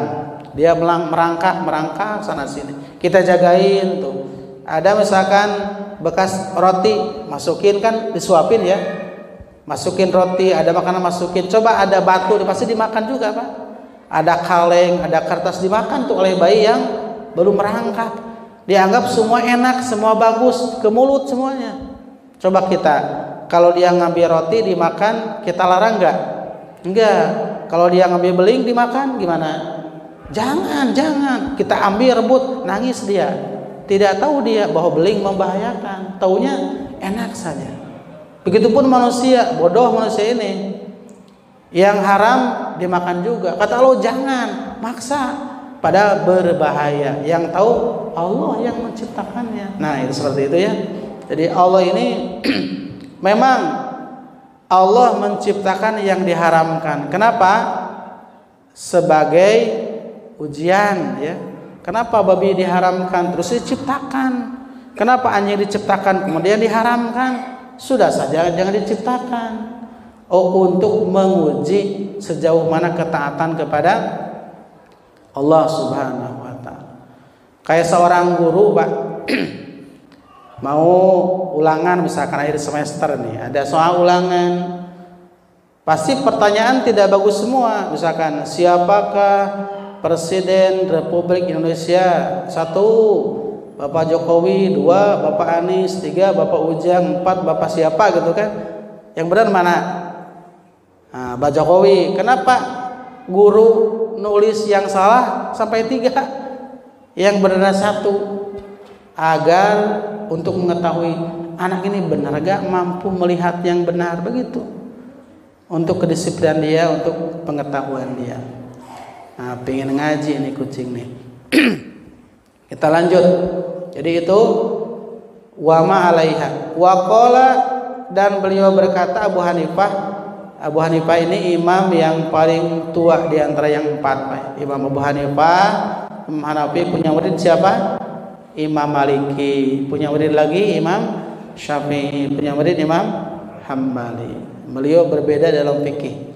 dia merangkak sana sini, kita jagain tuh. Ada misalkan bekas roti, masukin kan disuapin ya, masukin roti, ada makanan masukin. Coba ada batu, pasti dimakan juga Pak. Ada kaleng, ada kertas, dimakan tuh oleh bayi yang belum merangkak. Dianggap semua enak, semua bagus, ke mulut semuanya. Coba kita, kalau dia ngambil roti dimakan, kita larang nggak? Enggak. Kalau dia ngambil beling dimakan gimana? Jangan. Kita ambil rebut, nangis dia. Tidak tahu dia bahwa beling membahayakan. Taunya enak saja. Begitupun manusia, bodoh manusia ini. Yang haram dimakan juga. Kata Allah jangan, maksa. Padahal berbahaya. Yang tahu Allah yang menciptakannya. Nah itu seperti itu ya. Jadi Allah ini memang Allah menciptakan yang diharamkan. Kenapa? Sebagai ujian ya. Kenapa babi diharamkan terus diciptakan? Kenapa anjing diciptakan kemudian diharamkan? Sudah saja jangan diciptakan. Oh, untuk menguji sejauh mana ketaatan kepada Allah Subhanahu wa taala. Kayak seorang guru, Pak, mau ulangan misalkan akhir semester nih, ada soal ulangan. Pasti pertanyaan tidak bagus semua. Misalkan siapakah Presiden Republik Indonesia? 1 Bapak Jokowi, 2 Bapak Anies, 3 Bapak Ujang, 4 Bapak siapa gitu kan. Yang benar mana? Nah, Bapak Jokowi. Kenapa guru nulis yang salah sampai 3? Yang benar 1, agar untuk mengetahui anak ini benar gak mampu melihat yang benar, begitu. Untuk kedisiplinan dia, untuk pengetahuan dia. Nah, pengen ngaji ini kucing nih. Kita lanjut. Jadi itu wama alaiha. Waqala, dan beliau berkata, Abu Hanifah ini imam yang paling tua di antara yang 4. Imam Abu Hanifah, Imam Hanafi punya murid siapa? Imam Maliki. Punya murid lagi Imam Syafi'i. Punya murid Imam Hambali. Beliau berbeda dalam fikih.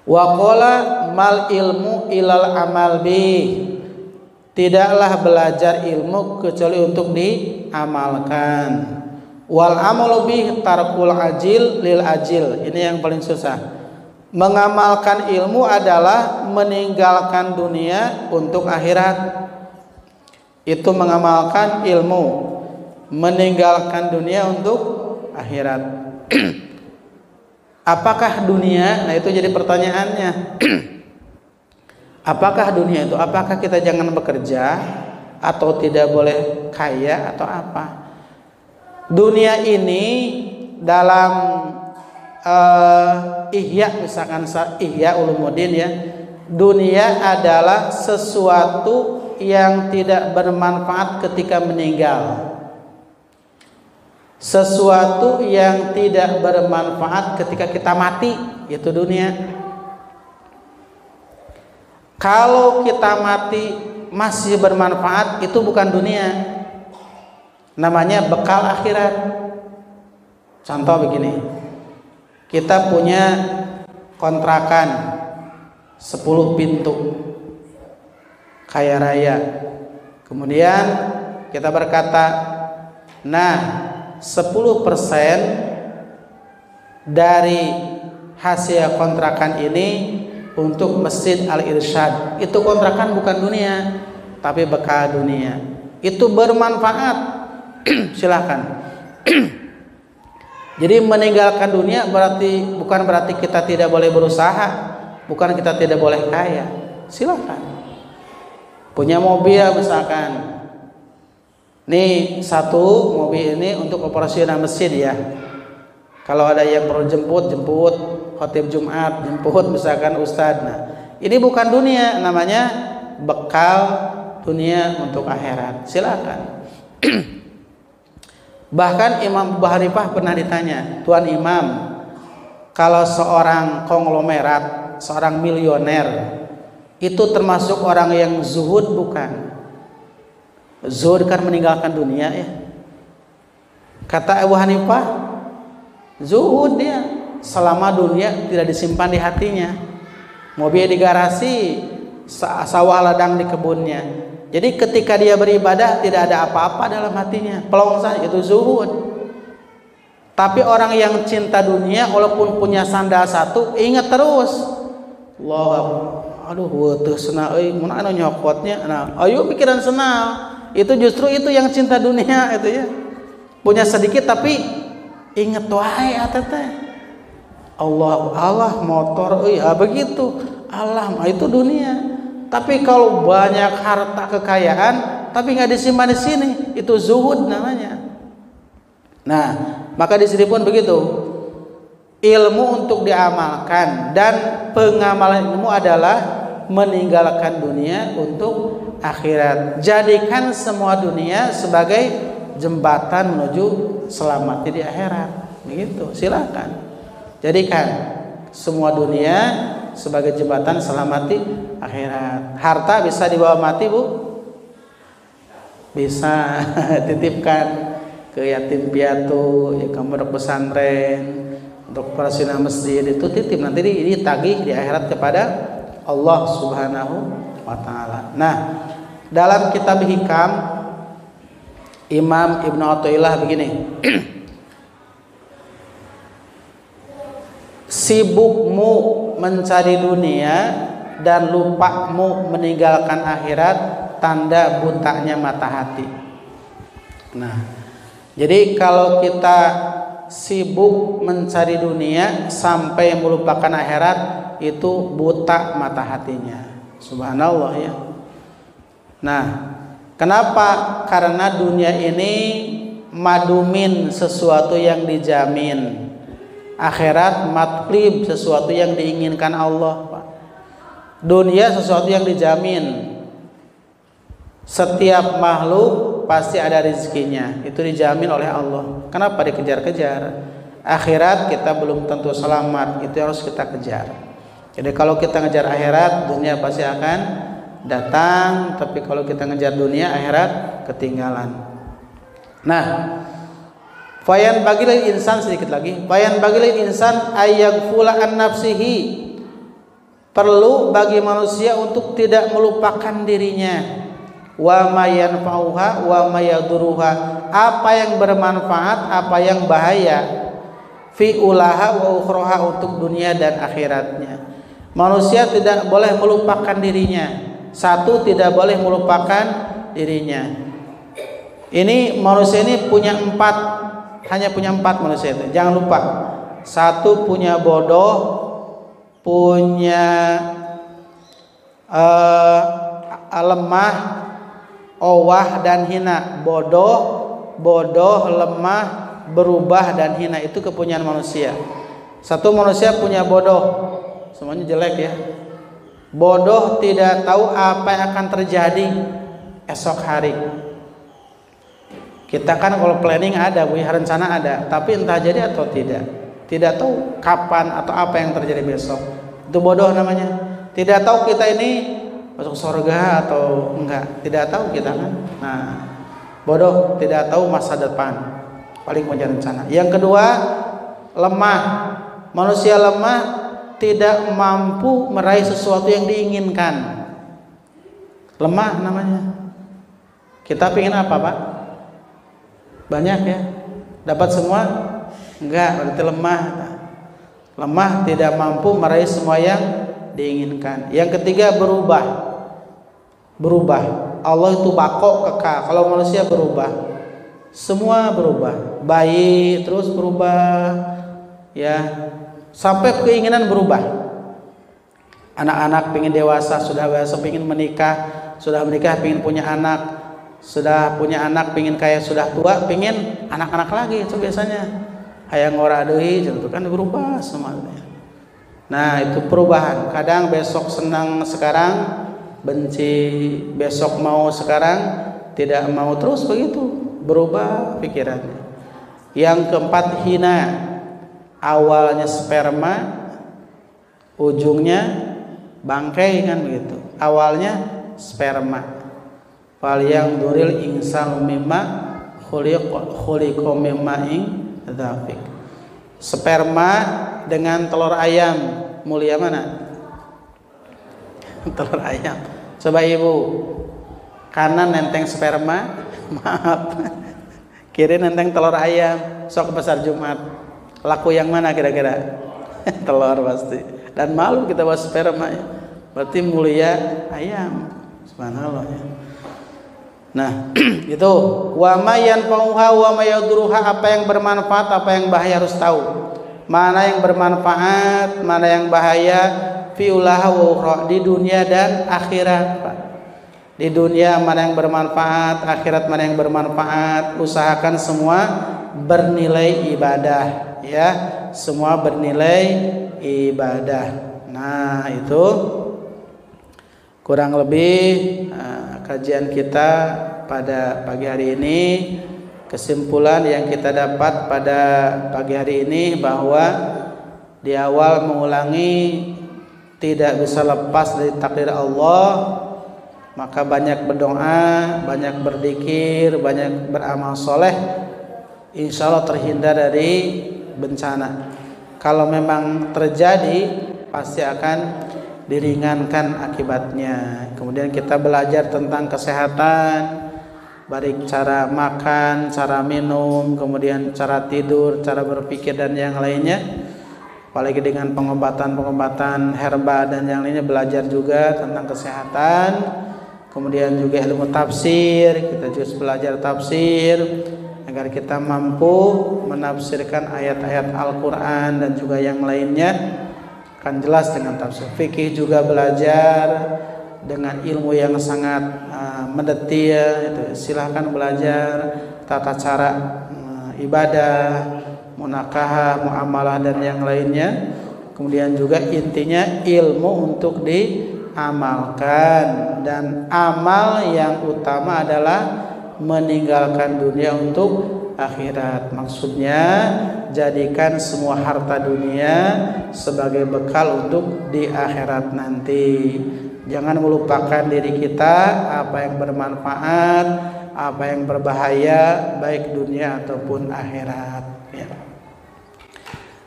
Wa qala mal ilmu ilal amal bi. Tidaklah belajar ilmu kecuali untuk diamalkan. Wal amalu bi tarkul ajil lil ajil. Ini yang paling susah. Mengamalkan ilmu adalah meninggalkan dunia untuk akhirat. Itu mengamalkan ilmu, meninggalkan dunia untuk akhirat. Apakah dunia? Nah, itu jadi pertanyaannya. Apakah dunia itu? Apakah kita jangan bekerja atau tidak boleh kaya atau apa? Dunia ini dalam Ihya, misalkan Ihya Ulumuddin ya, dunia adalah sesuatu yang tidak bermanfaat ketika meninggal. Sesuatu yang tidak bermanfaat ketika kita mati, itu dunia. Kalau kita mati masih bermanfaat, itu bukan dunia. Namanya bekal akhirat. Contoh begini. Kita punya kontrakan 10 pintu, kaya raya. Kemudian kita berkata, nah 10% dari hasil kontrakan ini untuk Masjid Al-Irsyad. Itu kontrakan bukan dunia, tapi bekal dunia. Itu bermanfaat. Silakan. Jadi meninggalkan dunia bukan berarti kita tidak boleh berusaha, bukan kita tidak boleh kaya. Silakan. Punya mobil misalkan, nih 1 mobil ini untuk operasional masjid ya. Kalau ada yang perlu jemput, khotib Jumat jemput misalkan ustadz. Nah, ini bukan dunia, namanya bekal dunia untuk akhirat. Silakan. Bahkan Imam Abu Hanifah pernah ditanya, Tuan Imam, kalau seorang konglomerat, seorang milioner, itu termasuk orang yang zuhud bukan? Zuhud kan meninggalkan dunia ya. Kata Abu Hanifah, zuhud dia selama dunia tidak disimpan di hatinya. Mobil di garasi, sawah ladang di kebunnya. Jadi ketika dia beribadah tidak ada apa-apa dalam hatinya, pelong saja, itu zuhud. Tapi orang yang cinta dunia walaupun punya sandal 1, ingat terus. Allah, aduh weuh senal euy, mun anu nyokotnya. Nah, ayo pikiran senal. Itu justru itu yang cinta dunia itu ya. Punya sedikit tapi ingat wae eta teh. Allah motor euy, begitu. Allah itu dunia. Tapi kalau banyak harta kekayaan tapi nggak disimpan di sini, itu zuhud namanya. Nah, maka di sini pun begitu. Ilmu untuk diamalkan, dan pengamalan ilmu adalah meninggalkan dunia untuk akhirat. Jadikan semua dunia sebagai jembatan menuju selamat di akhirat. Begitu, silakan. Jadikan semua dunia sebagai jembatan selamati akhirat. Harta bisa dibawa mati, Bu? Bisa. Titipkan ke yatim piatu, ya, ke pondok pesantren, untuk operasional masjid, itu titip, nanti ditagih di akhirat kepada Allah Subhanahu wa taala. Nah, Dalam kitab Hikam Imam Ibnu Athaillah begini. Sibukmu mencari dunia dan lupamu meninggalkan akhirat, tanda butanya mata hati. Nah, jadi kalau kita sibuk mencari dunia sampai melupakan akhirat, itu buta mata hatinya. Subhanallah ya. Nah, kenapa? Karena dunia ini madumin, sesuatu yang dijamin. Akhirat matlib, sesuatu yang diinginkan Allah, Pak. Dunia sesuatu yang dijamin. Setiap makhluk pasti ada rezekinya, itu dijamin oleh Allah. Kenapa dikejar-kejar? Akhirat kita belum tentu selamat, itu harus kita kejar. Jadi kalau kita ngejar akhirat, dunia pasti akan datang. Tapi kalau kita ngejar dunia, akhirat ketinggalan. Nah, fayan bagilil insan, sedikit lagi. Fayan bagilil insan ayyagfula an nafsihi. Perlu bagi manusia untuk tidak melupakan dirinya. Wa ma yanfa'uha wa ma yaduruha. Apa yang bermanfaat, apa yang bahaya. Fi ulaha wa ukhraha, untuk dunia dan akhiratnya. Manusia tidak boleh melupakan dirinya. Satu, tidak boleh melupakan dirinya. Ini manusia ini punya empat, hanya punya empat manusia itu. Jangan lupa. Satu, punya bodoh, punya lemah, owah dan hina. Bodoh, lemah, berubah dan hina, itu kepunyaan manusia. Satu, manusia punya bodoh. Semuanya jelek ya. Bodoh, tidak tahu apa yang akan terjadi esok hari. Kita kan kalau planning ada, rencana ada, tapi entah jadi atau tidak. Tidak tahu kapan atau apa yang terjadi besok. Itu bodoh namanya. Tidak tahu kita ini masuk surga atau enggak. Tidak tahu kita kan. Nah, bodoh, tidak tahu masa depan. Paling punya rencana. Yang kedua, lemah. Manusia lemah, tidak mampu meraih sesuatu yang diinginkan. Lemah namanya. Kita pengen apa, Pak? Banyak ya. Dapat semua? Enggak, berarti lemah. Lemah, tidak mampu meraih semua yang diinginkan. Yang ketiga, berubah. Allah itu bako, kekal. Kalau manusia berubah, semua berubah. Bayi terus berubah, ya, sampai keinginan berubah. Anak-anak pengen dewasa, sudah dewasa pengen menikah, sudah menikah pengen punya anak, sudah punya anak pengen kayak sudah tua pengen anak-anak lagi. Itu biasanya hayang ora deui, itu kan berubah semuanya. Nah, itu perubahan. Kadang besok senang, sekarang benci, besok mau, sekarang tidak mau, terus begitu berubah pikirannya. Yang keempat, hina. Awalnya sperma, ujungnya bangkai, kan begitu. Awalnya sperma. Fal yang duril insanu mimma khuliqa mimma ing dzafik. Sperma dengan telur ayam, mulia mana? Telur ayam. Coba ibu, kanan nenteng sperma, maaf, kiri nenteng telur ayam. Sok besar Jumat, laku yang mana kira-kira? Telur pasti. Dan malu kita bawa sperma ya. Berarti mulia ayam. Subhanallah ya. Nah, itu wa ma yanfa'uha wa ma yadurruha, apa yang bermanfaat, apa yang bahaya harus tahu. Mana yang bermanfaat, mana yang bahaya, fi ulaha wa ukhra, di dunia dan akhirat, Pak. Di dunia mana yang bermanfaat, akhirat mana yang bermanfaat. Usahakan semua bernilai ibadah, ya. Semua bernilai ibadah. Nah, itu kurang lebih kajian kita pada pagi hari ini. Kesimpulan yang kita dapat pada pagi hari ini bahwa di awal mengulangi tidak bisa lepas dari takdir Allah. Maka banyak berdoa, banyak berzikir, banyak beramal soleh, insya Allah terhindar dari bencana. Kalau memang terjadi, pasti akan diringankan akibatnya. Kemudian kita belajar tentang kesehatan, baik cara makan, cara minum, kemudian cara tidur, cara berpikir dan yang lainnya. Apalagi dengan pengobatan-pengobatan herba dan yang lainnya, belajar juga tentang kesehatan. Kemudian juga ilmu tafsir, kita juga belajar tafsir agar kita mampu menafsirkan ayat-ayat Al-Quran dan juga yang lainnya akan jelas dengan tafsir. Fikih juga belajar dengan ilmu yang sangat mendetil. Itu silahkan belajar tata cara ibadah, munakahah, muamalah dan yang lainnya. Kemudian juga intinya ilmu untuk diamalkan, dan amal yang utama adalah meninggalkan dunia untuk akhirat. Maksudnya jadikan semua harta dunia sebagai bekal untuk di akhirat nanti. Jangan melupakan diri kita, apa yang bermanfaat, apa yang berbahaya baik dunia ataupun akhirat ya.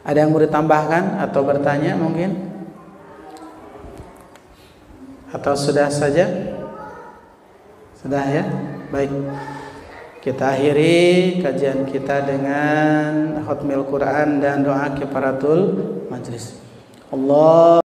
Ada yang mau ditambahkan atau bertanya mungkin? Atau sudah saja? Sudah ya? Baik. Kita akhiri kajian kita dengan khatmil Quran dan doa kifaratul majlis. Allah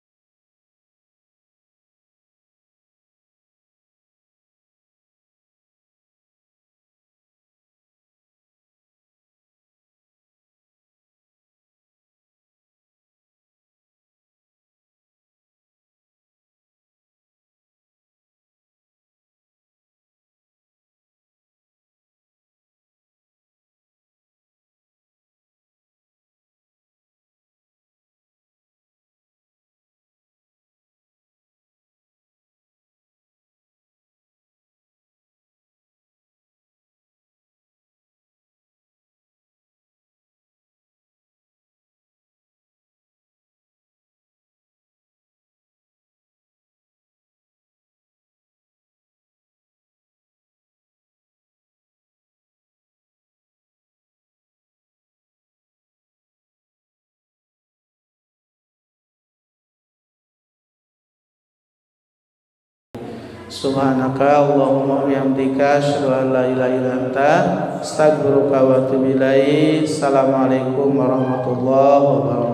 Subhanaka Allahumma bihamdika asyhadu an la ilaha illa anta astaghfiruka wa atubu ilaik. Assalamualaikum warahmatullahi wabarakatuh.